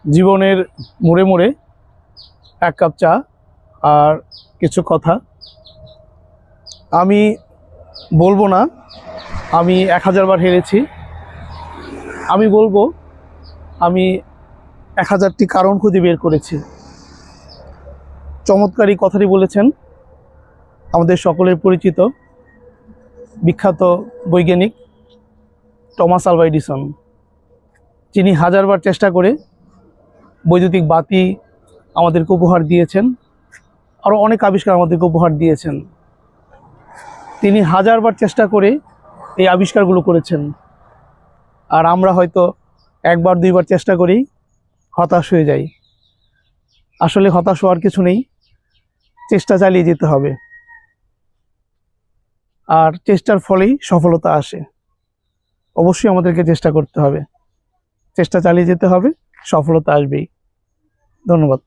জীবনের মোড়ে মোড়ে এক কাপ চা আর কিছু কথা। আমি বলবো না আমি 1000 বার হেরেছি, আমি বলবো আমি 1000টি কারণ খুঁজে বের করেছি। চমৎকার এই কথাটি বলেছেন আমাদের সকলের পরিচিত বিখ্যাত বৈজ্ঞানিক টমাস আলভা এডিসন, যিনি 1000 বার চেষ্টা করে বৈদ্যুতিক বাতি আমাদেরকে উপহার দিয়েছেন, আরও অনেক আবিষ্কার আমাদেরকে উপহার দিয়েছেন। তিনি 1000 বার চেষ্টা করে এই আবিষ্কারগুলো করেছেন, আর আমরা হয়তো 1 বার 2 বার চেষ্টা করেই হতাশ হয়ে যাই। আসলে হতাশ হওয়ার কিছু নেই, চেষ্টা চালিয়ে যেতে হবে, আর চেষ্টার ফলেই সফলতা আসে। অবশ্যই আমাদেরকে চেষ্টা করতে হবে, চেষ্টা চালিয়ে যেতে হবে, সফলতা আসবেই। ধন্যবাদ।